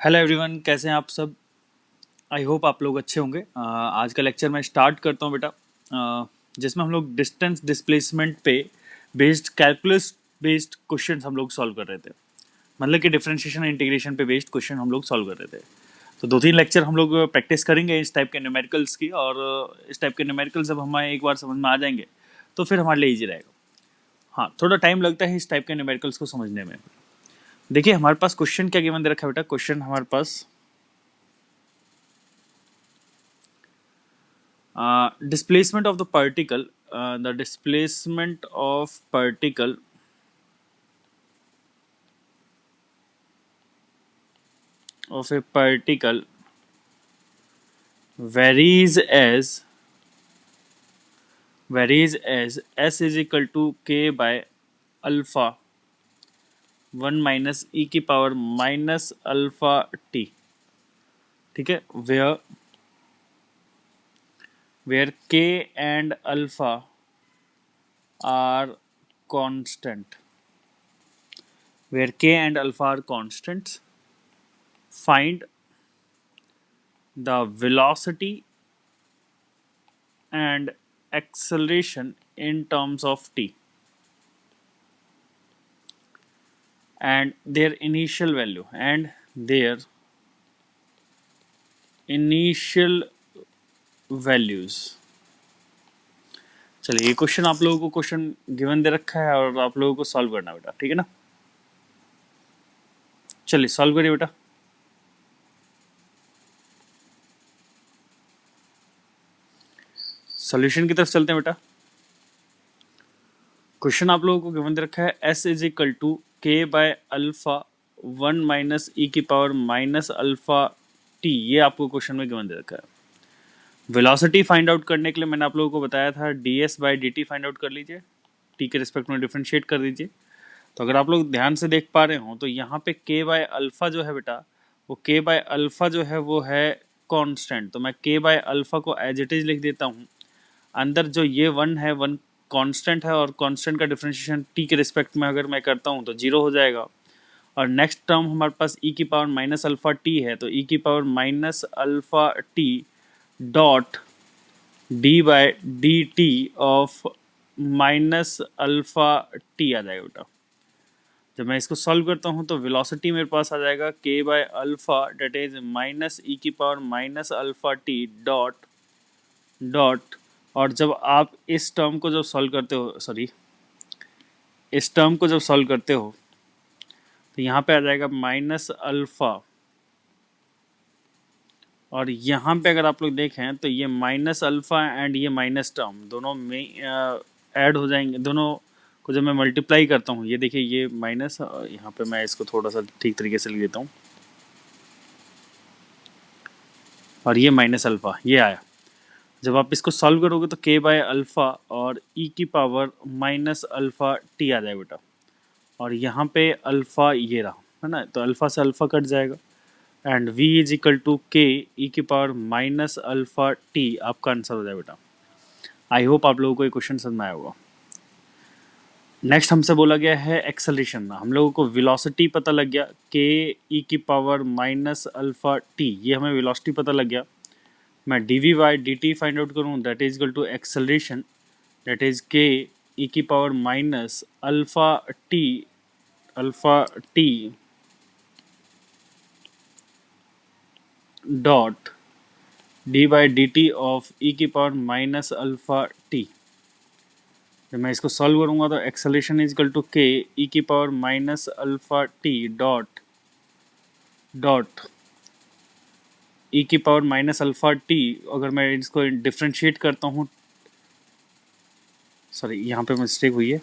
Hello everyone, कैसे हैं आप सब। आई होप आप लोग अच्छे होंगे। आज का लेक्चर मैं स्टार्ट करता हूं बेटा, जिसमें हम लोग डिस्टेंस डिस्प्लेसमेंट पे बेस्ड कैलकुलस बेस्ड क्वेश्चन हम लोग सॉल्व कर रहे थे। मतलब कि डिफरेंशिएशन एंड इंटीग्रेशन पे बेस्ड क्वेश्चन हम लोग सॉल्व कर रहे थे। तो 2-3 लेक्चर हम लोग प्रैक्टिस करेंगे इस टाइप के न्यूमेरिकल्स की, और इस टाइप के न्यूमेरिकल्स जब हमें एक बार समझ में आ जाएंगे तो फिर हमारे लिए ईजी रहेगा। हाँ, थोड़ा टाइम लगता है इस टाइप के न्यूमेरिकल्स को समझने में। देखिए हमारे पास क्वेश्चन क्या गिवन दे रखा है बेटा। क्वेश्चन हमारे पास displacement of the particle, the displacement of particle of a particle varies as s is equal to k by alpha 1 minus e की पावर माइनस अल्फा t। ठीक है, where k and alpha are constant, find the velocity and acceleration in terms of t and their initial values। चलिए, ये question आप लोगों को question given दे रखा है और आप लोगों को सॉल्व करना बेटा, ठीक है ना। चलिए सॉल्व करिए बेटा। सॉल्यूशन की तरफ चलते हैं बेटा। क्वेश्चन आप लोगों को गिवन दे रखा है s इज इक्वल टू के बाय अल्फा 1 माइनस ई की पावर माइनस अल्फा टी। ये आपको क्वेश्चन में गिवन दे रखा है। वेलोसिटी फाइंड आउट करने के लिए मैंने आप लोगों को बताया था ds by d t find out कर लीजिए, t के रिस्पेक्ट में डिफ्रेंशिएट कर दीजिए। तो अगर आप लोग ध्यान से देख पा रहे हो तो यहाँ पे k बाय अल्फा जो है बेटा, वो k बाय अल्फा जो है वो है कांस्टेंट। तो मैं k बाय अल्फा को एज इट इज लिख देता हूँ। अंदर जो ये 1 है, 1 कांस्टेंट है, और कांस्टेंट का डिफरेंशिएशन t के रिस्पेक्ट में अगर मैं करता हूँ तो 0 हो जाएगा। और नेक्स्ट टर्म हमारे पास e की पावर माइनस अल्फा t है, तो e की power minus alpha t dot d by d t of minus alpha t आ जाएगा बेटा। जब मैं इसको सॉल्व करता हूँ तो वेलोसिटी मेरे पास आ जाएगा k by alpha that is minus e की power minus alpha t dot. और जब आप इस टर्म को जब सॉल्व करते हो, तो यहाँ पे आ जाएगा माइनस अल्फा, और यहाँ पे अगर आप लोग देखें तो ये माइनस अल्फा एंड ये माइनस टर्म दोनों में ऐड हो जाएंगे। दोनों को जब मैं मल्टीप्लाई करता हूँ, ये देखिए ये माइनस, यहाँ पे मैं इसको थोड़ा सा ठीक तरीके से लिख देता हूँ, और ये माइनस अल्फा ये आया। जब आप इसको सॉल्व करोगे तो k बाय अल्फा और e की पावर माइनस अल्फा t आ जाएगा बेटा। और यहाँ पे अल्फा ये रहा है ना, तो अल्फा से अल्फा कट जाएगा and v is equal to k e की पावर माइनस अल्फा t आपका आंसर हो जाएगा बेटा। आई होप आप लोगों को ये क्वेश्चन समझ में आया होगा। नेक्स्ट हमसे बोला गया है एक्सेलरेशन। हम लोगों को वेलोसिटी पता लग गया k e की पावर माइनस अल्फा t, ये हमें वेलोसिटी पता लग गया। मैं dv by d t find out करूँ, that is equal to acceleration that is k e की power minus alpha t dot d by d t of e की power minus alpha T. जब मैं इसको सॉल्व करूंगा तो acceleration is equal to के ई की power minus alpha t dot E की पावर माइनस अल्फा टी। अगर मैं इसको डिफ्रेंशिएट करता हूँ, सॉरी यहाँ पे मिस्टेक हुई है,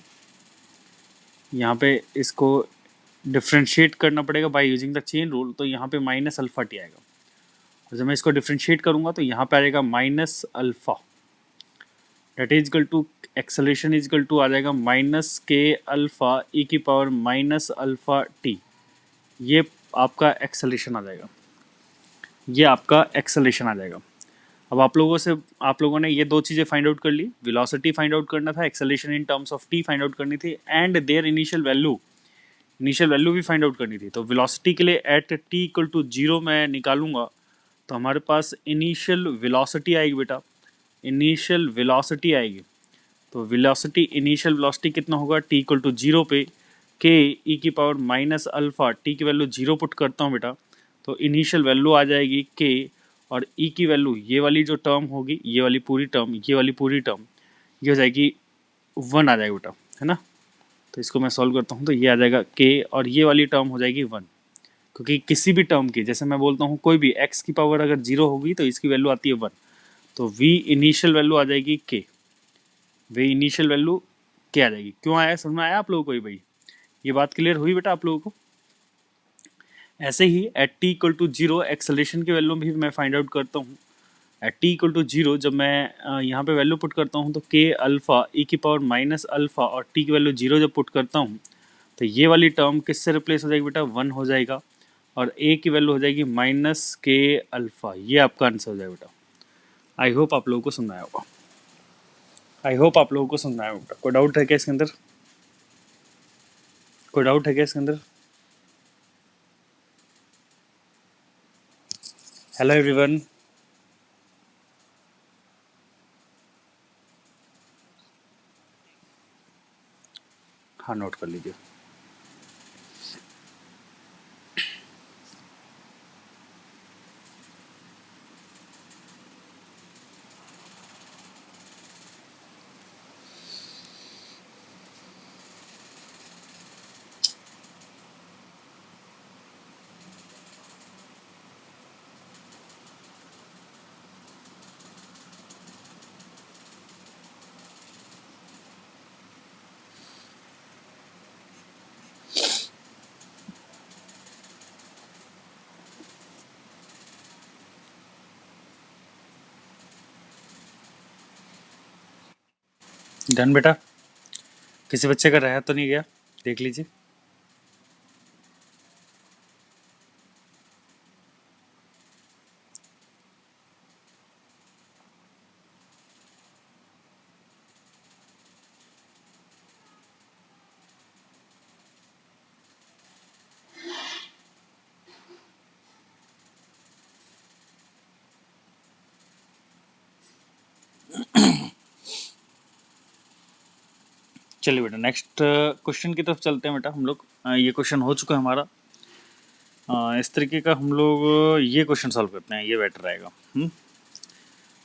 यहाँ पे इसको डिफ्रेंशिएट करना पड़ेगा by using the chain rule. तो यहाँ पे माइनस अल्फा टी आएगा, और जब मैं इसको डिफ्रेंशिएट करूँगा तो यहाँ पे आ जाएगा minus alpha that is equal to acceleration is equal to आ जाएगा माइनस के अल्फा ई की पावर माइनस अल्फा टी। ये आपका एक्सेलरेशन आ जाएगा, अब आप लोगों ने ये दो चीज़ें फाइंड आउट कर ली। वेलोसिटी फाइंड आउट करना था, acceleration in terms of T find out करनी थी, and their initial value initial value भी फाइंड आउट करनी थी। तो वेलोसिटी के लिए एट टी इक्वल टू 0 मैं निकालूंगा तो हमारे पास इनिशियल वेलोसिटी आएगी बेटा, इनिशियल वेलोसिटी आएगी। तो वेलोसिटी, इनिशियल वेलोसिटी कितना होगा, टी इक्वल टू 0 पे के ई की पावर माइनस अल्फा, टी की वैल्यू 0 पुट करता हूँ बेटा, तो इनिशियल वैल्यू आ जाएगी के, और ई की वैल्यू ये वाली जो टर्म होगी, ये वाली पूरी टर्म, ये वाली पूरी टर्म, ये हो जाएगी 1 आ जाएगा बेटा, है ना। तो इसको मैं सॉल्व करता हूँ तो ये आ जाएगा के, और ये वाली टर्म हो जाएगी 1, क्योंकि किसी भी टर्म की, जैसे मैं बोलता हूँ कोई भी एक्स की पावर अगर 0 होगी तो इसकी वैल्यू आती है 1, तो वी इनिशियल वैल्यू आ जाएगी के, वी इनिशियल वैल्यू क्या आ जाएगी। क्यों आया, समझ में आया आप लोगों को? भाई ये बात क्लियर हुई बेटा आप लोगों को? ऐसे ही at t equal to 0 acceleration की वैल्यू भी मैं फाइंड आउट करता हूँ। एट टी इक्वल टू 0 जब मैं यहाँ पे वैल्यू पुट करता हूँ तो के अल्फा ई की पावर माइनस अल्फा और टी की वैल्यू 0 जब पुट करता हूँ तो ये वाली टर्म किससे रिप्लेस हो जाएगी बेटा, 1 हो जाएगा, और ए की वैल्यू हो जाएगी माइनस के अल्फा। ये आपका आंसर हो जाएगा बेटा। आई होप आप लोगों को समझ आया होगा, आई होप आप लोगों को समझ आया होगा। कोई डाउट है क्या इसके अंदर, कोई डाउट है क्या इसके अंदर? Hello everyone. हाँ नोट कर लीजिए। डन बेटा, किसी बच्चे का रहा तो नहीं गया, देख लीजिए। चलिए बेटा नेक्स्ट क्वेश्चन की तरफ चलते हैं बेटा हम लोग। ये क्वेश्चन हो चुका है हमारा। इस तरीके का हम लोग ये क्वेश्चन सॉल्व करते हैं, ये बेटर रहेगा।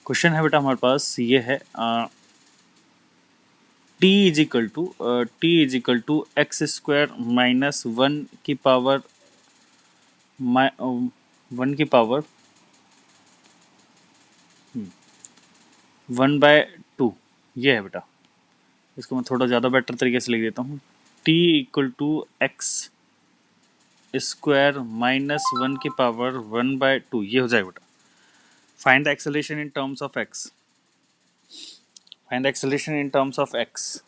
क्वेश्चन है बेटा हमारे पास, ये है t is equal to x square minus 1 की पावर 1 की पावर 1/2, ये है बेटा। इसको मैं थोड़ा ज़्यादा बेटर तरीके से लिख देता हूँ, t equal to x square minus 1 की पावर 1/2, ये हो जाएगा बेटा। Find the acceleration in terms of x, find the acceleration in terms of x,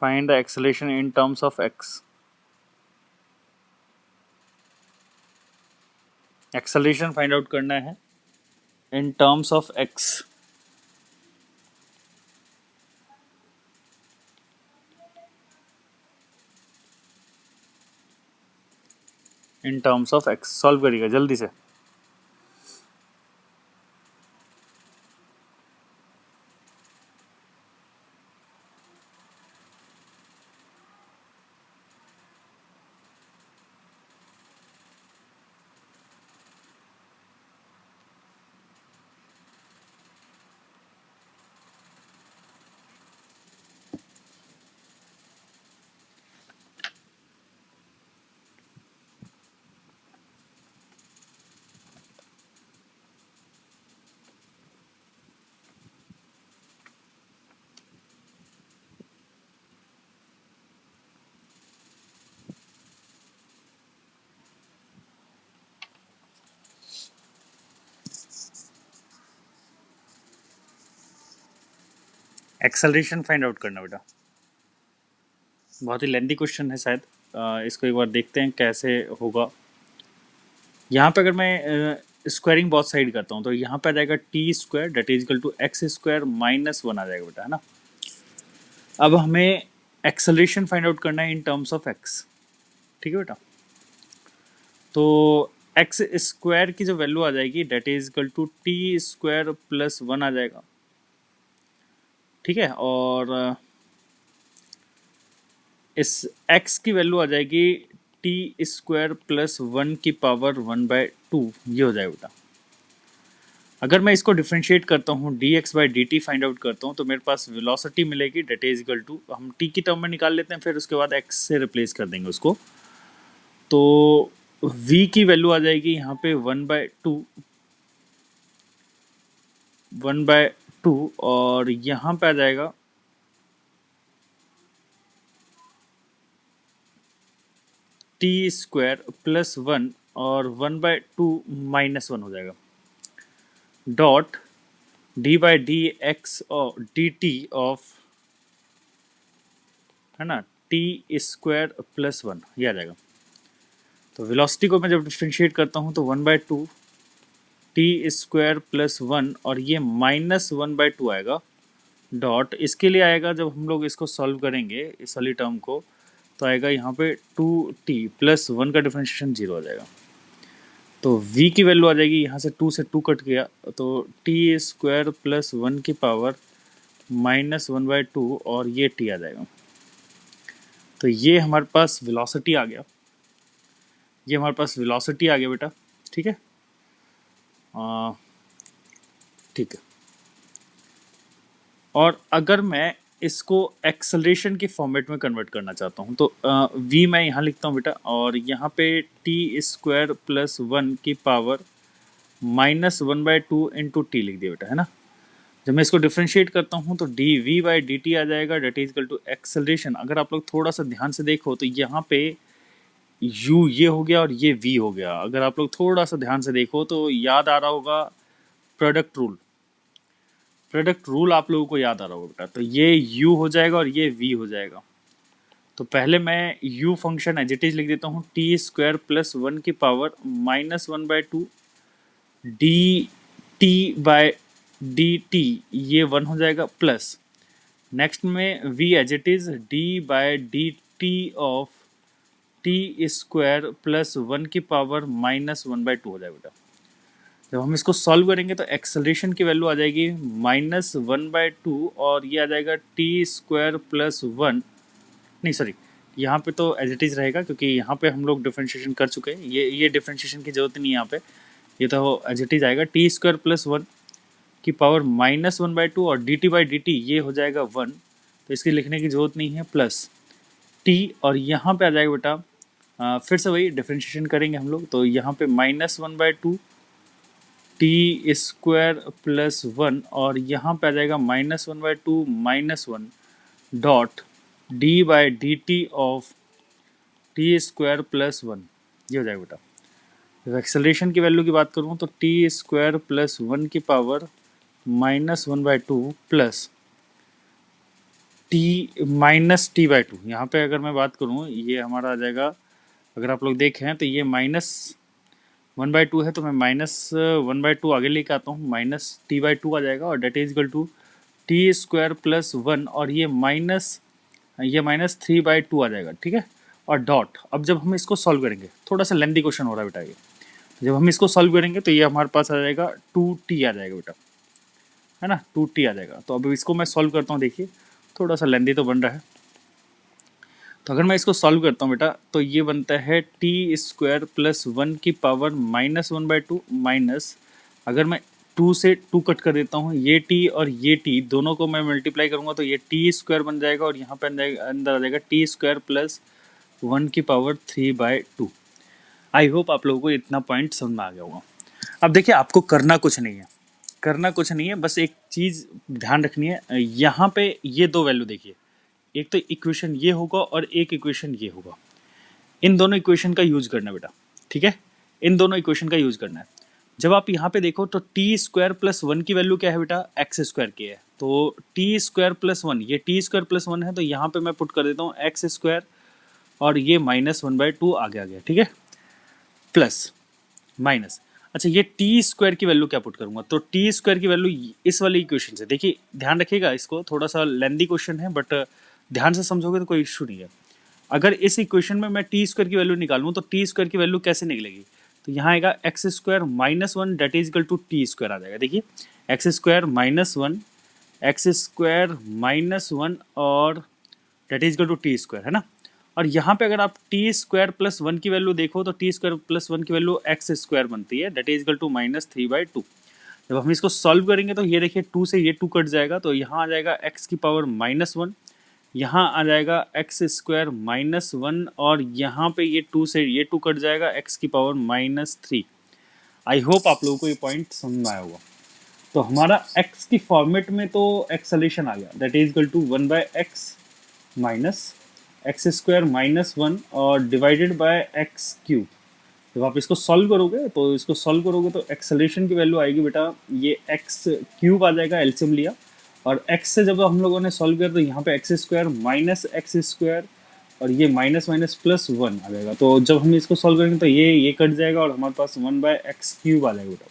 find the acceleration in terms of x। Acceleration find out करना है in terms of x। In terms of x solve करिएगा जल्दी से। Acceleration find out करना बेटा, बहुत ही lengthy question है शायद। इसको एक बार देखते हैं कैसे होगा। यहाँ पे अगर मैं स्क्वायरिंग बहुत साइड करता हूँ तो यहाँ पे आ जाएगा t square that is equal to x square minus 1 आ जाएगा बेटा, है ना। अब हमें एक्सेलरेशन फाइंड आउट करना है इन टर्म्स ऑफ एक्स, ठीक है बेटा। तो एक्स स्क्वायर की जो वैल्यू आ जाएगी that is equal to t square plus 1 आ जाएगा, ठीक है। और इस x की वैल्यू आ जाएगी टी स्क्वायर प्लस 1 की पावर 1/2, ये हो जाएगा बेटा। अगर मैं इसको डिफ्रेंशिएट करता हूँ dx/dt फाइंड आउट करता हूँ तो मेरे पास वेलोसिटी मिलेगी डेट इज इक्वल टू, हम t की टर्म में निकाल लेते हैं, फिर उसके बाद x से रिप्लेस कर देंगे उसको। तो v की वैल्यू आ जाएगी यहाँ पे 1/2 और यहाँ पे आ जाएगा टी स्क्वायर प्लस 1 और 1/2 माइनस 1 हो जाएगा dot d by D x और डी टी ऑफ, है ना, टी स्क्वायर प्लस 1, ये आ जाएगा। तो वेलोसिटी को मैं जब डिफ्रेंशिएट करता हूँ तो 1/2 टी स्क्वायर प्लस 1 और ये माइनस 1/2 आएगा डॉट, इसके लिए आएगा जब हम लोग इसको सॉल्व करेंगे इस वाली टर्म को, तो आएगा यहाँ पे 2t प्लस 1 का डिफ्रेंशिएशन 0 आ जाएगा। तो v की वैल्यू आ जाएगी, यहाँ से 2 से 2 कट गया तो टी स्क्वायर प्लस 1 की पावर माइनस 1/2 और ये t आ जाएगा। तो ये हमारे पास वेलोसिटी आ गया, ये हमारे पास वेलोसिटी आ गया बेटा, ठीक है। ठीक है। और अगर मैं इसको एक्सेलरेशन के फॉर्मेट में कन्वर्ट करना चाहता हूँ तो v मैं यहाँ लिखता हूँ बेटा, और यहाँ पे टी स्क्वायर प्लस 1 की पावर माइनस 1/2 इंटू टी लिख दिया बेटा, है ना। जब मैं इसको डिफ्रेंशिएट करता हूँ तो d v by d t आ जाएगा that is equal to acceleration. अगर आप लोग थोड़ा सा ध्यान से देखो तो यहाँ पे u ये हो गया और ये v हो गया। अगर आप लोग थोड़ा सा ध्यान से देखो तो याद आ रहा होगा प्रोडक्ट रूल, प्रोडक्ट रूल आप लोगों को याद आ रहा होगा बेटा। तो ये u हो जाएगा और ये v हो जाएगा। तो पहले मैं u function as it is लिख देता हूँ टी स्क्वायर प्लस 1 की power minus 1/2 d t by d t, ये 1 हो जाएगा प्लस, नेक्स्ट में v as it is d by d t of t square plus 1 की पावर माइनस 1/2 हो जाएगा बेटा। जब हम इसको सॉल्व करेंगे तो एक्सेलरेशन की वैल्यू आ जाएगी माइनस 1/2 और ये आ जाएगा टी स्क्वायर प्लस 1, नहीं सॉरी, यहाँ पे तो एज इट इज़ रहेगा क्योंकि यहाँ पे हम लोग डिफ्रेंशिएशन कर चुके हैं, ये डिफ्रेंशिएशन की जरूरत नहीं है यहाँ पे, ये तो एज इट इज़ आएगा टी स्क्वायर प्लस 1 की पावर माइनस 1/2 और D T by d t ये हो जाएगा 1, तो इसकी लिखने की जरूरत नहीं है, प्लस टी और यहाँ पे आ जाएगा बेटा फिर से वही डिफ्रेंशिएशन करेंगे हम लोग, तो यहाँ पे माइनस 1/2 टी स्क्वायर प्लस 1 और यहाँ पे आ जाएगा minus 1/2 minus 1 dot d by d t of t square plus 1, ये हो जाएगा बेटा। जब एक्सेलरेशन की वैल्यू की बात करूँ तो टी स्क्वायर प्लस 1 की power minus 1/2 plus T minus t/2, यहाँ पे अगर मैं बात करूँ ये हमारा आ जाएगा, अगर आप लोग देखें तो ये माइनस 1/2 है तो मैं माइनस 1/2 आगे लेके आता हूँ, माइनस t/2 आ जाएगा और that is equal to t square plus 1 और ये माइनस 3/2 आ जाएगा, ठीक है। और डॉट, अब जब हम इसको सॉल्व करेंगे, थोड़ा सा लेंथी क्वेश्चन हो रहा है बेटा ये, जब हम इसको सॉल्व करेंगे तो ये हमारे पास आ जाएगा 2t आ जाएगा बेटा, है ना, 2t आ जाएगा। तो अब इसको मैं सॉल्व करता हूँ, देखिए थोड़ा सा लेंथी तो बन रहा है। तो अगर मैं इसको सॉल्व करता हूँ बेटा तो ये बनता है टी स्क्वायर प्लस 1 की पावर माइनस 1/2 माइनस, अगर मैं 2 से 2 कट कर देता हूँ, ये t और ये t दोनों को मैं मल्टीप्लाई करूँगा तो ये टी स्क्वायर बन जाएगा और यहाँ पे अंदर आ जाएगा टी स्क्वायर प्लस 1 की पावर 3/2। आई होप आप लोगों को इतना पॉइंट समझ में आ गया होगा। अब देखिए आपको करना कुछ नहीं है, करना कुछ नहीं है, बस एक चीज़ ध्यान रखनी है, यहाँ पे ये दो वैल्यू देखिए, एक तो इक्वेशन ये होगा और एक इक्वेशन ये होगा, इन दोनों इक्वेशन का यूज करना है बेटा, ठीक है, इन दोनों इक्वेशन का यूज करना है। जब आप यहाँ पे देखो तो टी स्क्वायर प्लस 1 की वैल्यू क्या है बेटा, एक्स स्क्वायर की है, तो टी स्क्वायर प्लस 1, ये टी स्क्वायर प्लस 1 है तो यहाँ पे मैं पुट कर देता हूँ एक्स स्क्वायर और ये माइनस 1/2 आगे आ गया, ठीक है, प्लस माइनस। अच्छा ये टी स्क्वायर की वैल्यू क्या पुट करूंगा, तो टी स्क्वायर की वैल्यू इस वाली इक्वेशन से, देखिए ध्यान रखिएगा, इसको थोड़ा सा लेंदी क्वेश्चन है बट ध्यान से समझोगे तो कोई इशू नहीं है। अगर इस इक्वेशन में मैं टी स्क्वायर की वैल्यू निकालूं तो टी स्क्वायर की वैल्यू कैसे निकलेगी, तो यहाँ आएगा x square minus one that is equal to t square आ जाएगा। देखिए x square minus one, x square minus one और that is equal to t square, है ना। और यहाँ पे अगर आप टी स्क्वायर प्लस वन की वैल्यू देखो तो टी स्क्वायर प्लस वन की वैल्यू एक्स स्क्वायर बनती है, that is equal to minus three by two. जब हम इसको सॉल्व करेंगे तो ये देखिए टू से ये टू कट जाएगा, तो यहाँ आ जाएगा एक्स की पावर माइनस वन, यहाँ आ जाएगा एक्स स्क्वायर माइनस वन, और यहाँ पे ये टू से ये टू कट जाएगा, एक्स की power minus three. I hope आप लोगों को ये पॉइंट समझ में आया होगा। तो हमारा एक्स की फॉर्मेट में तो एक्सेलेशन आ गया, that is equal to one by x minus x square minus one और डिवाइडेड बाय एक्स क्यूब। जब आप इसको सॉल्व करोगे तो एक्सेलरेशन की वैल्यू आएगी बेटा, ये एक्स क्यूब आ जाएगा, एलसीएम लिया, और एक्स से जब हम लोगों ने सॉल्व किया तो यहाँ पे x square minus x square और ये माइनस माइनस प्लस वन आ जाएगा। तो जब हम इसको सॉल्व करेंगे तो ये कट जाएगा और हमारे पास वन बाय एक्स क्यूब आ जाएगा बेटा।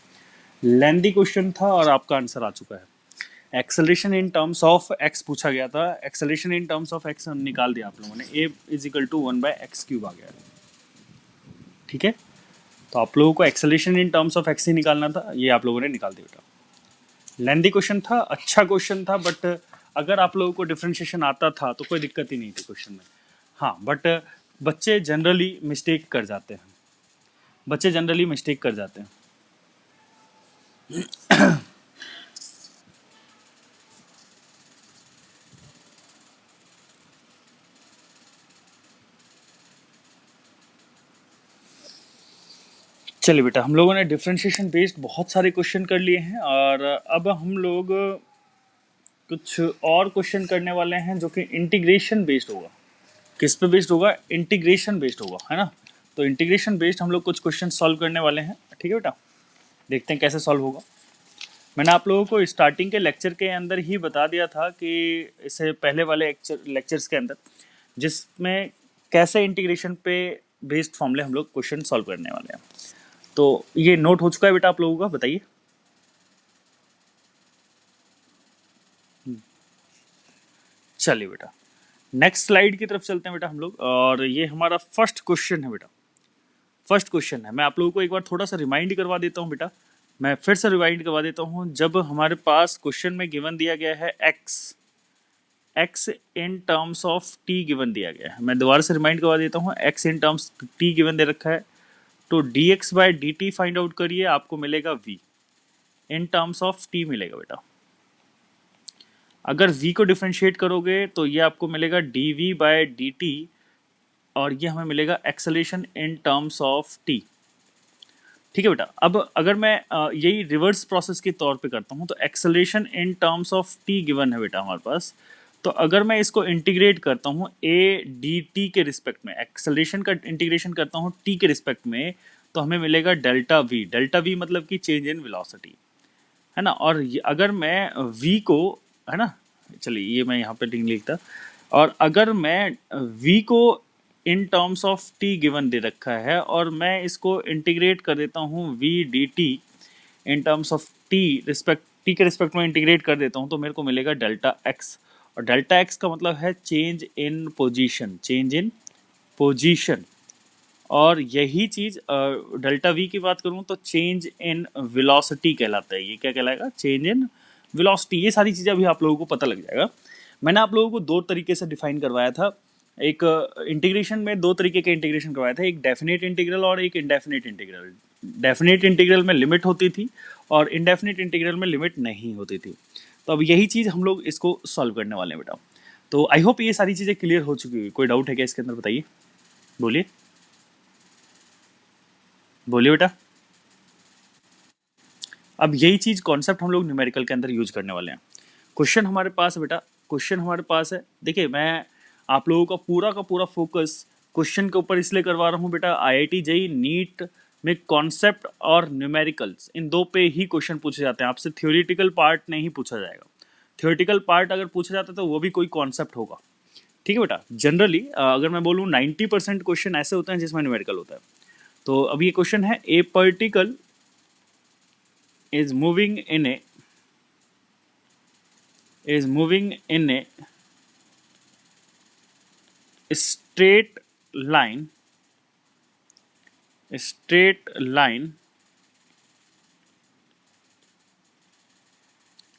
लेंथी क्वेश्चन था और आपका आंसर आ चुका है। Acceleration in terms of x पूछा गया था, acceleration in terms of x निकाल दिया आप लोगों ने, a is equal to one by x cube आ गया। ठीक है, तो आप लोगों को acceleration in terms of x ही निकालना था, ये आप लोगों ने निकाल दिया बेटा। लेंथी क्वेश्चन था, अच्छा क्वेश्चन था, बट अगर आप लोगों को डिफरेंशिएशन आता था तो कोई दिक्कत ही नहीं थी क्वेश्चन में। हाँ, बट बच्चे जनरली मिस्टेक कर जाते हैं, बच्चे जनरली मिस्टेक कर जाते हैं। चलिए बेटा, हम लोगों ने डिफरेंशिएशन बेस्ड बहुत सारे क्वेश्चन कर लिए हैं और अब हम लोग कुछ और क्वेश्चन करने वाले हैं जो कि इंटीग्रेशन बेस्ड होगा। किस पे बेस्ड होगा? इंटीग्रेशन बेस्ड होगा, है ना। तो इंटीग्रेशन बेस्ड हम लोग कुछ क्वेश्चन सॉल्व करने वाले हैं, ठीक है बेटा। देखते हैं कैसे सॉल्व होगा। मैंने आप लोगों को स्टार्टिंग के लेक्चर के अंदर ही बता दिया था कि इससे पहले वाले लेक्चर्स के अंदर, जिसमें कैसे इंटीग्रेशन पे बेस्ड फॉर्मूले हम लोग क्वेश्चन सॉल्व करने वाले हैं। तो ये नोट हो चुका है बेटा आप लोगों का, बताइए। चलिए बेटा, नेक्स्ट स्लाइड की तरफ चलते हैं बेटा हम लोग, और ये हमारा फर्स्ट क्वेश्चन है बेटा। फर्स्ट क्वेश्चन है, मैं आप लोगों को एक बार थोड़ा सा रिमाइंड करवा देता हूँ बेटा, मैं फिर से रिवाइंड करवा देता हूँ। जब हमारे पास क्वेश्चन में गिवन दिया गया है x in terms of T given दिया गया है, मैं दोबारा से रिमाइंड करवा देता हूँ, x in terms t given दे रखा है, तो d x by d t find out करिए, आपको मिलेगा v in terms of t मिलेगा बेटा। अगर v को डिफ्रेंशिएट करोगे तो ये आपको मिलेगा d v by d t, और ये हमें मिलेगा acceleration in terms of t। ठीक है बेटा, अब अगर मैं यही रिवर्स प्रोसेस के तौर पे करता हूँ, तो acceleration in terms of t given है बेटा हमारे पास, तो अगर मैं इसको इंटीग्रेट करता हूँ a डी टी के रिस्पेक्ट में, एक्सेलरेशन का इंटीग्रेशन करता हूँ t के रिस्पेक्ट में, तो हमें मिलेगा डेल्टा v। डेल्टा v मतलब कि चेंज इन वेलोसिटी, है ना। और अगर मैं v को, है ना, चलिए ये मैं यहाँ पे लिंक लिखता, और अगर मैं v को in terms of t given दे रखा है और मैं इसको इंटीग्रेट कर देता हूँ v D T in terms of t के रिस्पेक्ट में इंटीग्रेट कर देता हूँ, तो मेरे को मिलेगा डेल्टा x। और डेल्टा x का मतलब है change in position, change in position. और यही चीज़ डेल्टा v की बात करूँ तो चेंज इन वेलोसिटी कहलाता है। ये क्या कहलाएगा? Change in velocity. ये सारी चीज़ें अभी आप लोगों को पता लग जाएगा। मैंने आप लोगों को दो तरीके से डिफाइन करवाया था, एक इंटीग्रेशन में दो तरीके के इंटीग्रेशन करवाया था, एक डेफिनेट इंटीग्रल और एक इंडेफिनेट इंटीग्रल। डेफिनेट इंटीग्रल में लिमिट होती थी और इंडेफिनेट इंटीग्रल में लिमिट नहीं होती थी। तो अब यही चीज़ हम लोग इसको सॉल्व करने वाले हैं बेटा। तो आई होप ये सारी चीज़ें क्लियर हो चुकी हुई। कोई डाउट है क्या इसके अंदर? बताइए, बोलिए बोलिए बेटा। अब यही चीज़ कॉन्सेप्ट हम लोग न्यूमेरिकल के अंदर यूज करने वाले हैं। क्वेश्चन हमारे पास है बेटा, क्वेश्चन हमारे पास है। देखिए, मैं आप लोगों का पूरा फोकस क्वेश्चन के ऊपर इसलिए करवा रहा हूँ बेटा, आईआईटी जेईई नीट में कॉन्सेप्ट और न्यूमेरिकल्स इन दो पे ही क्वेश्चन पूछे जाते हैं। आपसे थ्योरेटिकल पार्ट नहीं पूछा जाएगा। थ्योरेटिकल पार्ट अगर पूछा जाता है तो वो भी कोई कॉन्सेप्ट होगा, ठीक है बेटा। जनरली अगर मैं बोलूँ 90% क्वेश्चन ऐसे होते हैं जिसमें न्यूमेरिकल होता है। तो अब ये क्वेश्चन है, ए particle is moving in a straight line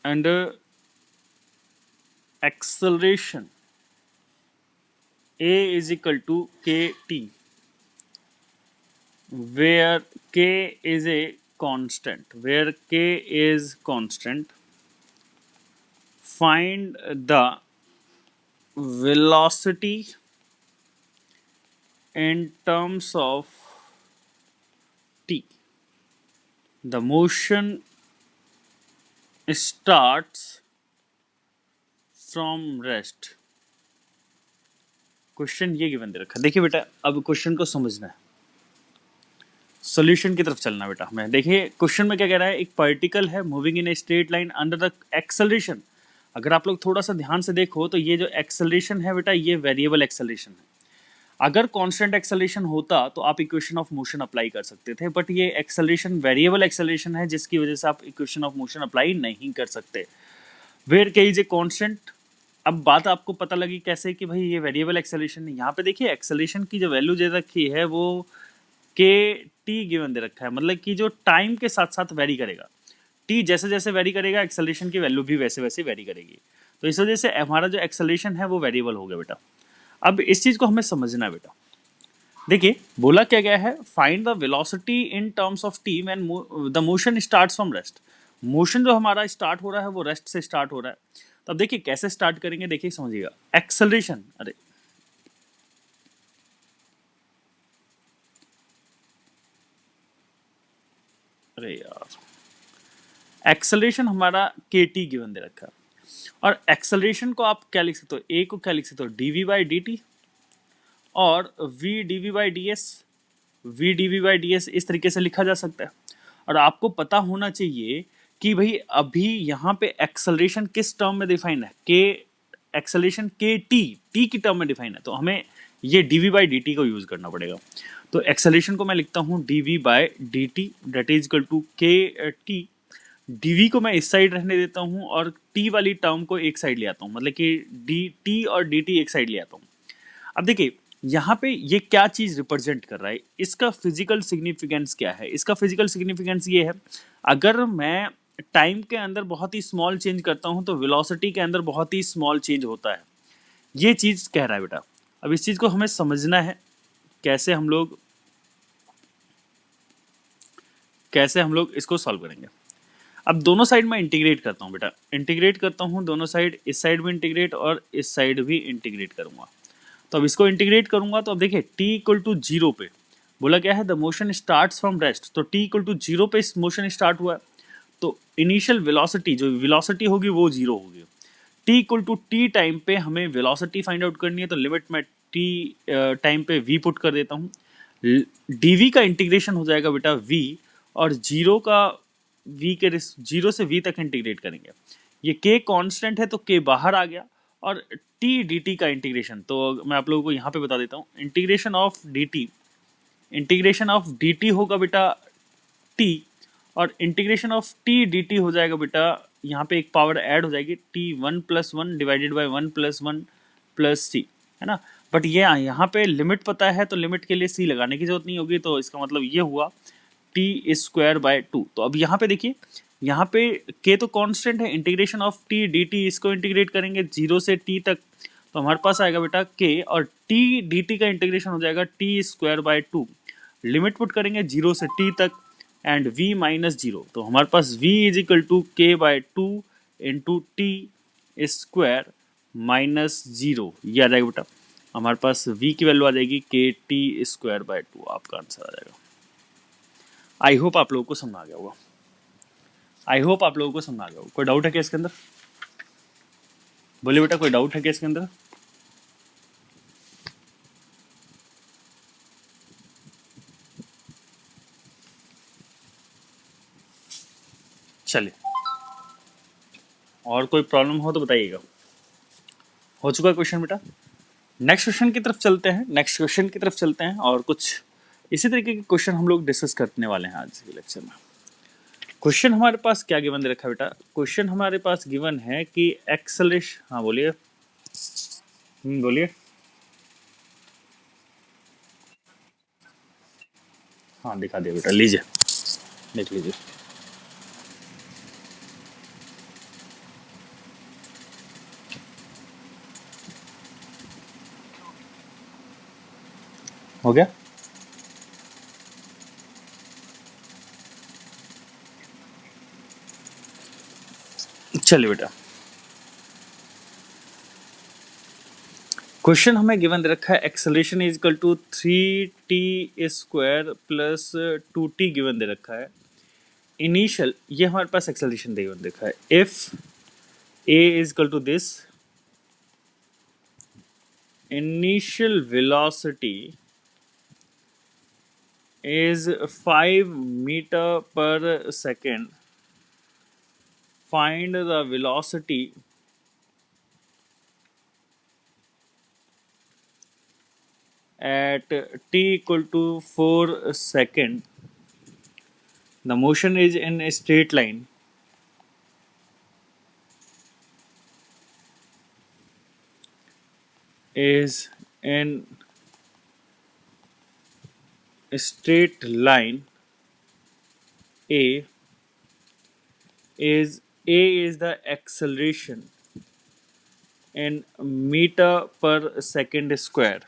and acceleration a is equal to kt, where k is a constant, find the velocity in terms of t. The motion starts from rest. Question ये given दे रखा है। देखिए बेटा, अब question को समझना है, सॉल्यूशन की तरफ चलना बेटा हमें। देखिए क्वेश्चन में क्या कह रहा है, एक पार्टिकल है moving in a straight line under the acceleration. अगर आप लोग थोड़ा सा ध्यान से देखो तो ये जो एक्सेलरेशन है बेटा, ये वेरिएबल एक्सेलरेशन है। अगर कांस्टेंट एक्सेलरेशन होता तो आप इक्वेशन ऑफ मोशन अप्लाई कर सकते थे, बट ये एक्सेलरेशन वेरिएबल एक्सेलरेशन है, जिसकी वजह से आप इक्वेशन ऑफ मोशन अप्लाई नहीं कर सकते। वेयर के इज ए कांस्टेंट। अब बात आपको पता लगी कैसे कि भाई ये वेरिएबल एक्सेलरेशन है। यहाँ पे देखिए एक्सेलरेशन की जो वैल्यू दे रखी है वो के टी गिवन दे रखा है, मतलब कि जो टाइम के साथ साथ वेरी करेगा, टी जैसे जैसे वेरी करेगा एक्सेलरेशन की वैल्यू भी वैसे वैसे वेरी करेगी। तो इस वजह से हमारा जो एक्सेलरेशन है वो वेरिएबल हो गया बेटा। अब इस चीज को हमें समझना है बेटा। देखिए बोला क्या गया है, find the velocity in terms of T when the motion starts from rest. Motion जो हमारा स्टार्ट हो रहा है वो रेस्ट से स्टार्ट हो रहा है। तो अब देखिए कैसे स्टार्ट करेंगे, देखिए समझिएगा। एक्सेलरेशन, अरे यार, एक्सेलरेशन हमारा के टी गिवन दे रखा है, और एक्सेलरेशन को आप क्या लिख सकते हो, ए को क्या लिख सकते हो, डीवी बाई डी टी, और v d v by d s, इस तरीके से लिखा जा सकता है। और आपको पता होना चाहिए कि भाई अभी यहाँ पे एक्सेलरेशन किस टर्म में डिफाइन है, के एक्सेलरेशन के टी की टर्म में डिफाइन है, तो हमें ये डीवी बाई डी टी को यूज करना पड़ेगा। तो एक्सेलरेशन को मैं लिखता हूँ d v by d t that is equal to k t. D v को मैं इस साइड रहने देता हूँ और टी वाली टर्म को एक साइड ले आता हूँ, मतलब कि डी टी और डी टी एक साइड ले आता हूँ। अब देखिए यहाँ पे ये क्या चीज रिप्रेजेंट कर रहा है, इसका फिजिकल सिग्निफिकेंस क्या है। इसका फिजिकल सिग्निफिकेंस ये है, अगर मैं टाइम के अंदर बहुत ही स्मॉल चेंज करता हूँ तो वेलोसिटी के अंदर बहुत ही स्मॉल चेंज होता है। ये चीज कह रहा है बेटा। अब इस चीज को हमें समझना है, कैसे हम लोग इसको सॉल्व करेंगे। अब दोनों साइड में इंटीग्रेट करता हूँ बेटा, इंटीग्रेट करता हूँ दोनों साइड, इस साइड भी इंटीग्रेट और इस साइड भी इंटीग्रेट करूंगा। तो अब इसको इंटीग्रेट करूंगा तो अब देखिए t इक्वल टू जीरो पे बोला क्या है, the motion starts from rest. तो t इक्वल टू जीरो पे इस मोशन स्टार्ट हुआ है, तो इनिशियल वेलोसिटी जो वेलोसिटी होगी वो जीरो होगी। t equal to t time पे हमें वेलोसिटी फाइंड आउट करनी है, तो लिमिट में t टाइम पे v पुट कर देता हूँ। dv का इंटीग्रेशन हो जाएगा बेटा v, और जीरो से v तक इंटीग्रेट करेंगे। ये k कांस्टेंट है तो k बाहर आ गया, और t dt का इंटीग्रेशन, तो मैं आप लोगों को यहाँ पे बता देता हूँ, इंटीग्रेशन ऑफ dt होगा बेटा t, और इंटीग्रेशन ऑफ t dt हो जाएगा बेटा, यहाँ पे एक पावर ऐड हो जाएगी t 1+1 divided by 1+1 plus c, है ना। बट ये यहाँ पे लिमिट पता है तो लिमिट के लिए c लगाने की जरूरत नहीं होगी, तो इसका मतलब ये हुआ t स्क्वायर बाय 2। तो अब यहाँ पे देखिए, यहाँ पे k तो कांस्टेंट है, इंटीग्रेशन ऑफ t dt, इसको इंटीग्रेट करेंगे 0 से t तक, तो हमारे पास आएगा बेटा k, और t dt का इंटीग्रेशन हो जाएगा t square by 2। Limit put करेंगे 0 से t तक एंड v माइनस 0, तो हमारे पास v is equal to k by 2 into t square minus 0, ये आ जाएगा बेटा। हमारे पास v की वैल्यू आ जाएगी k t स्क्वायर बाय 2, आपका आंसर आ जाएगा। आई होप आप लोगों को समझ आ गया होगा, कोई डाउट है क्या इसके अंदर? बोलिए बेटा, कोई डाउट है क्या इसके अंदर? चलिए, और कोई प्रॉब्लम हो तो बताइएगा। हो चुका क्वेश्चन बेटा? नेक्स्ट क्वेश्चन की तरफ चलते हैं, और कुछ इसी तरीके के क्वेश्चन हम लोग डिस्कस करने वाले हैं आज के लेक्चर में। क्वेश्चन हमारे पास क्या गिवन दे रखा है बेटा? क्वेश्चन हमारे पास गिवन है कि एक्सेलरेशन, हाँ बोलिए, बोलिए। हाँ दिखा दिया बेटा, लीजिए देख लीजिए। हो गया? चलिए बेटा, क्वेश्चन हमें गिवन दे रखा है acceleration is equal to 3t² plus 2t given दे रखा है। इनिशियल, ये हमारे पास एक्सेलरेशन गिवन देखा है। If a is equal to this, initial velocity is 5 meter per second, find the velocity at t equal to 4 second. The motion is in a straight line. Is in a straight line. A is the acceleration in meter per second square,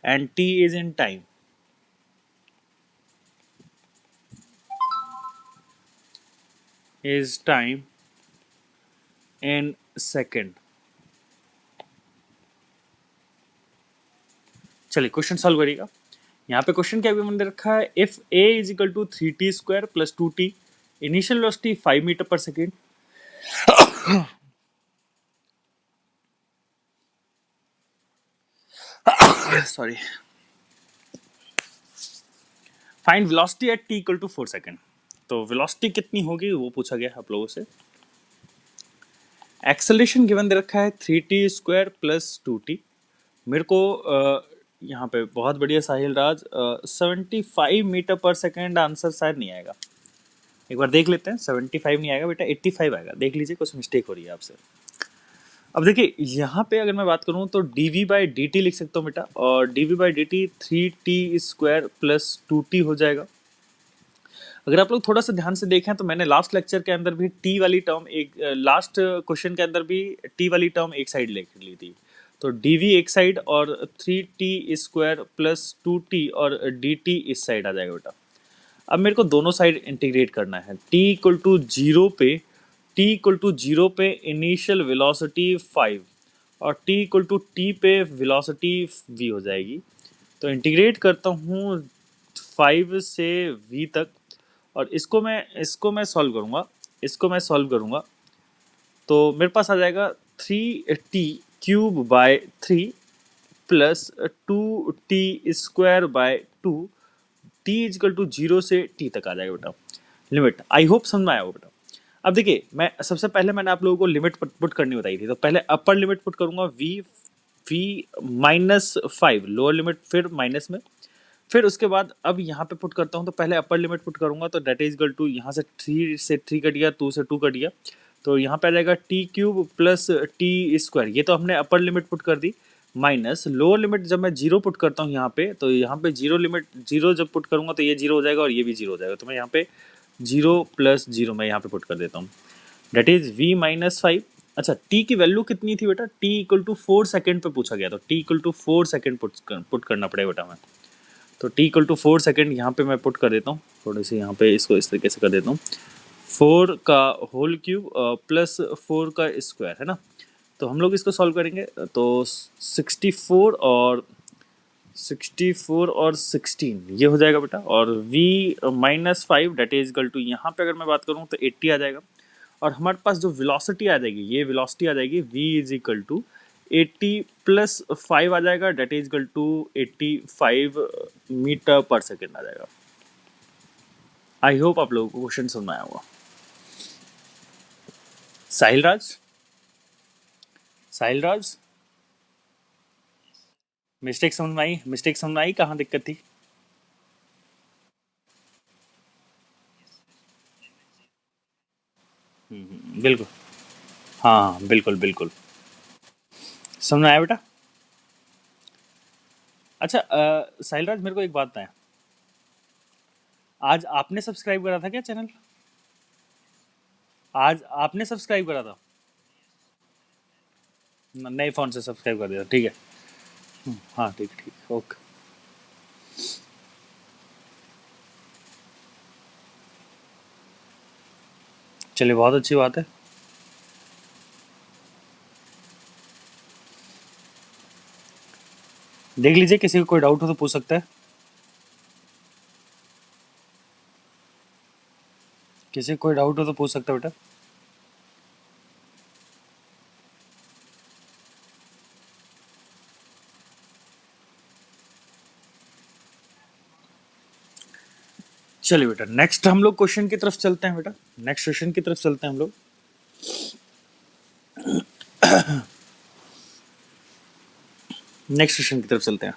and t is in time. Is time in second. चलिए question solve करिएगा। यहाँ पे question क्या भी दे रखा है, if a is equal to 3t² plus 2t, initial velocity 5 metre per second, sorry, find velocity at t equal to 4 second. तो वेलोसिटी कितनी होगी वो पूछा गया आप लोगों से। एक्सेलरेशन गिवन दे रखा है 3t² प्लस 2t। मेरे को यहाँ पे बहुत बढ़िया साहिल राज, 75 मीटर पर सेकेंड आंसर शायद नहीं आएगा। एक बार देख लेते हैं, 75 नहीं आएगा बेटा, 85 आएगा। देख लीजिए कुछ मिस्टेक हो रही है आपसे। अब देखिए यहाँ पे अगर मैं बात करूँ तो dv/dt लिख सकता हूँ बेटा, और dv/dt 3t² प्लस 2t हो जाएगा। अगर आप लोग थोड़ा सा ध्यान से देखें तो मैंने लास्ट लेक्चर के अंदर भी टी वाली टर्म एक, लास्ट क्वेश्चन के अंदर भी टी वाली टर्म एक साइड ले ली थी। तो dv एक साइड और 3t² प्लस 2t और dt इस साइड आ जाएगा बेटा। अब मेरे को दोनों साइड इंटीग्रेट करना है। t इक्वल टू 0 पे इनिशियल वेलोसिटी 5 और t इक्वल टू t पे वेलोसिटी v हो जाएगी। तो इंटीग्रेट करता हूँ 5 से v तक, और इसको मैं सॉल्व करूँगा तो मेरे पास आ जाएगा 3t³ plus 2t² 2, t is equal to 0 से t तक आ जाएगा बेटा लिमिट। आई होप समझ में आया हो बेटा। अब देखिए मैं सबसे पहले मैंने आप लोगों को लिमिट पुट करनी बताई थी, तो पहले अपर लिमिट पुट करूंगा v-5 लोअर लिमिट, फिर माइनस में, फिर उसके बाद अब यहाँ पे पुट करता हूँ। तो पहले अपर लिमिट पुट करूंगा तो डेट इज इक्वल टू, यहाँ से 3 से 3 कट गया, 2 से 2 कट गया, तो यहाँ पे आ जाएगा t³ प्लस t²। ये तो हमने अपर लिमिट पुट कर दी। माइनस लोअर लिमिट जब मैं 0 पुट करता हूँ यहाँ पे, तो यहाँ पे 0 जब पुट करूंगा तो ये 0 हो जाएगा और ये भी 0 हो जाएगा। तो मैं यहाँ पे 0 प्लस 0 मैं यहाँ पे पुट कर देता हूँ, डेट इज v-5। अच्छा t की वैल्यू कितनी थी बेटा, t इक्वल टू 4 सेकेंड पे पूछा गया, तो t equal to 4 second put करना पड़ेगा बेटा मैं। तो t इक्वल टू 4 सेकेंड यहाँ पे मैं पुट कर देता हूँ, थोड़े से यहाँ पे इसको इस तरीके से कर देता हूँ। 4 का होल क्यूब प्लस 4 का स्क्वायर है ना। तो हम लोग इसको सॉल्व करेंगे तो 64 और 16 ये हो जाएगा बेटा, और v-5 date is equal to, यहाँ पे अगर मैं बात करूँ तो 80 आ जाएगा। और हमारे पास जो वेलोसिटी आ जाएगी, ये वेलोसिटी आ जाएगी v is equal to 80 plus 5 आ जाएगा, that is equal to 85 metre per second आ जाएगा। आई होप आप लोगों को क्वेश्चन समझ में आया होगा। साहिल राज मिस्टेक समझ में आई, कहाँ दिक्कत थी? बिल्कुल, हाँ बिल्कुल बिल्कुल समझ में आया बेटा। अच्छा साहिल राज मेरे को एक बात बताएं, आज आपने सब्सक्राइब करा था क्या चैनल? आज आपने सब्सक्राइब करा था? नए फोन से सब्सक्राइब कर दिया, ठीक है। हाँ ठीक ठीक, ओके। चलिए, बहुत अच्छी बात है। देख लीजिए, किसी को कोई डाउट हो तो पूछ सकता है। किसी को कोई डाउट हो तो पूछ सकता है बेटा। चलिए बेटा, नेक्स्ट हम लोग क्वेश्चन की तरफ चलते हैं बेटा। नेक्स्ट क्वेश्चन की तरफ चलते हैं हम लोग। नेक्स्ट क्वेश्चन की तरफ चलते हैं।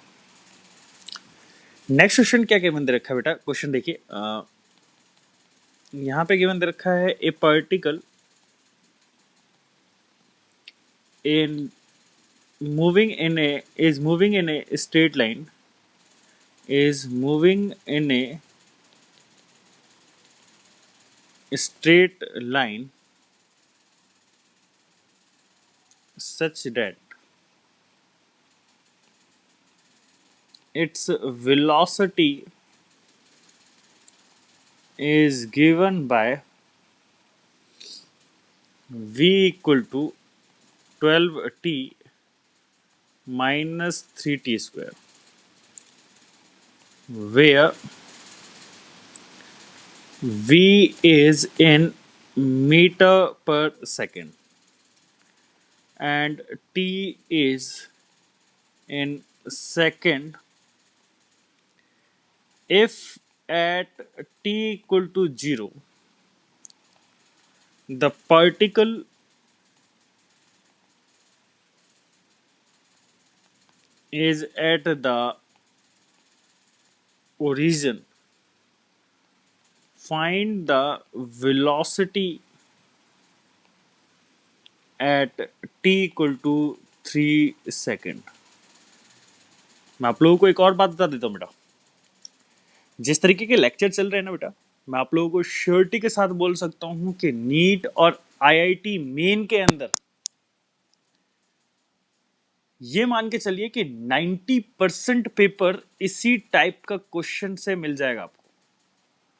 नेक्स्ट क्वेश्चन क्या गिवन दे रखा है बेटा? क्वेश्चन देखिए, यहाँ पे गिवन दे रखा है ए particle in moving in a is moving in a straight line is moving in a straight line such that its velocity is given by v equal to 12t minus 3t square, where v is in meter per second and t is in second. If at t equal to 0, the particle is at the origin, find the velocity at t equal to 3 second. मैं आप लोगों को एक और बात बता देता हूँ बेटा। जिस तरीके के लेक्चर चल रहे हैं ना बेटा, मैं आप लोगों को श्योरिटी के साथ बोल सकता हूँ कि नीट और आईआईटी मेन के अंदर ये मान के चलिए कि 90% पेपर इसी टाइप का क्वेश्चन से मिल जाएगा आपको,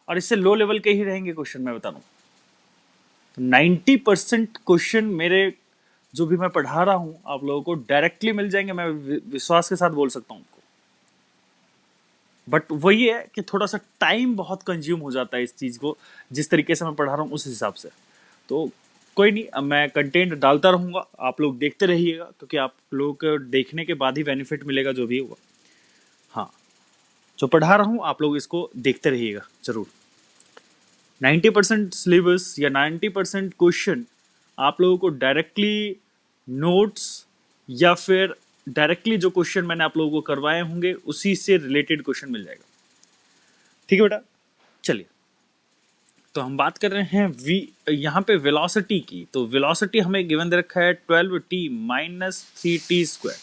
और इससे लो लेवल के ही रहेंगे क्वेश्चन, मैं बता रहा हूँ। तो 90% क्वेश्चन मेरे जो भी मैं पढ़ा रहा हूँ आप लोगों को डायरेक्टली मिल जाएंगे, मैं विश्वास के साथ बोल सकता हूँ आपको। बट वही है कि थोड़ा सा टाइम बहुत कंज्यूम हो जाता है इस चीज़ को, जिस तरीके से मैं पढ़ा रहा हूँ उस हिसाब से। तो कोई नहीं, अब मैं कंटेंट डालता रहूँगा, आप लोग देखते रहिएगा, क्योंकि आप लोगों को देखने के बाद ही बेनिफिट मिलेगा जो भी होगा। हाँ, जो पढ़ा रहा हूँ आप लोग इसको देखते रहिएगा जरूर। 90% सिलेबस या 90% क्वेश्चन आप लोगों को डायरेक्टली नोट्स या फिर डायरेक्टली जो क्वेश्चन मैंने आप लोगों को करवाए होंगे उसी से रिलेटेड क्वेश्चन मिल जाएगा। ठीक है बेटा, चलिए। तो हम बात कर रहे हैं v, यहाँ पे वेलोसिटी की। तो वेलोसिटी हमें गिवन दे रखा है 12t माइनस 3t स्क्वायर।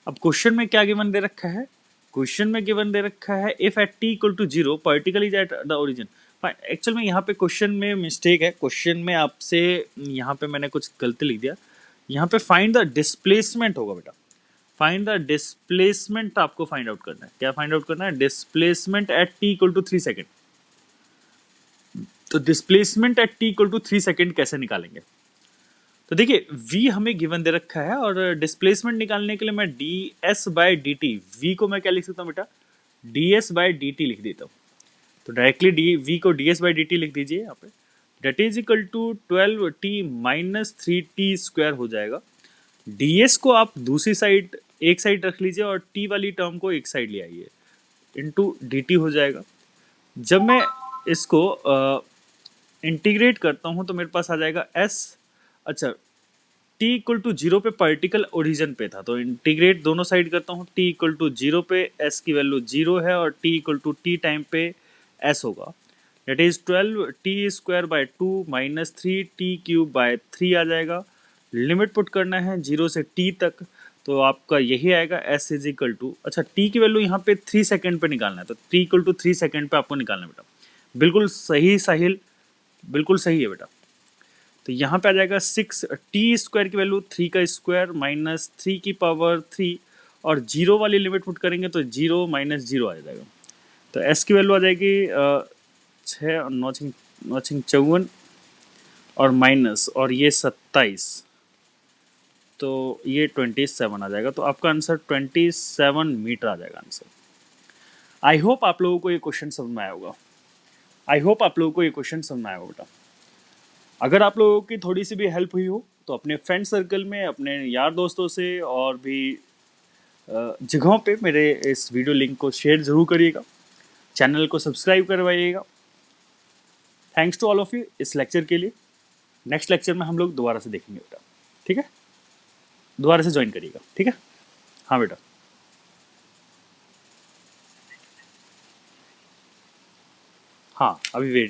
अब क्वेश्चन में क्या गिवन दे रखा है? क्वेश्चन में गिवन दे रखा है if at t equal to 0 particle is at the origin. Actual में यहाँ पे क्वेश्चन में मिस्टेक है। क्वेश्चन में आपसे यहाँ पे मैंने कुछ गलती लिख दिया। यहाँ पे फाइंड द डिस्प्लेसमेंट होगा बेटा। फाइंड द डिस्प्लेसमेंट आपको फाइंड आउट करना है। क्या फाइंड आउट करना है? Displacement at t equal to 3 second. तो displacement at t equal to 3 second कैसे निकालेंगे? तो देखिए, v हमें गिवन दे रखा है और डिस्प्लेसमेंट निकालने के लिए मैं ds बाय dt, v को मैं क्या लिख सकता हूँ बेटा? ds बाय dt लिख देता हूँ। तो डायरेक्टली v को ds बाय dt लिख दीजिए यहाँ पे। That is equal to 12t minus 3t square हो जाएगा। ds को आप दूसरी साइड एक साइड रख लीजिए और t वाली टर्म को एक साइड ले आइए, इंटू dt हो जाएगा। जब मैं इसको इंटीग्रेट करता हूँ तो मेरे पास आ जाएगा s। अच्छा, t इक्वल टू 0 पे पार्टिकल ओरिजिन पे था, तो इंटीग्रेट दोनों साइड करता हूँ। t इक्वल टू 0 पे s की वैल्यू 0 है और t equal to t time पे s होगा। That is 12t square by 2 minus 3t cube by 3 आ जाएगा। लिमिट पुट करना है 0 से t तक। तो आपका यही आएगा s इज इक्वल टू, अच्छा t की वैल्यू यहाँ पे 3 सेकेंड पे निकालना है, तो t इक्वल टू 3 सेकेंड पे आपको निकालना है बेटा। बिल्कुल सही साहिल, बिल्कुल सही है बेटा। तो यहाँ पे आ जाएगा 6 टी स्क्वायर की वैल्यू 3 का स्क्वायर माइनस 3 की पावर 3, और जीरो वाली लिमिट पुट करेंगे तो 0 माइनस 0 आ जाएगा। तो s की वैल्यू आ जाएगी 6 और 9 54 और माइनस और ये 27, तो ये 27 आ जाएगा। तो आपका आंसर 27 मीटर आ जाएगा आंसर। आई होप आप लोगों को ये क्वेश्चन समझ में आया होगा। आई होप आप लोगों को ये क्वेश्चन समझ में आया होगा बेटा। अगर आप लोगों की थोड़ी सी भी हेल्प हुई हो तो अपने फ्रेंड सर्कल में, अपने यार दोस्तों से और भी जगहों पे मेरे इस वीडियो लिंक को शेयर ज़रूर करिएगा, चैनल को सब्सक्राइब करवाइएगा। Thanks to all of you इस लेक्चर के लिए। नेक्स्ट लेक्चर में हम लोग दोबारा से देखेंगे बेटा, ठीक है? दोबारा से ज्वाइन करिएगा, ठीक है? हाँ बेटा। हाँ, अभी वेट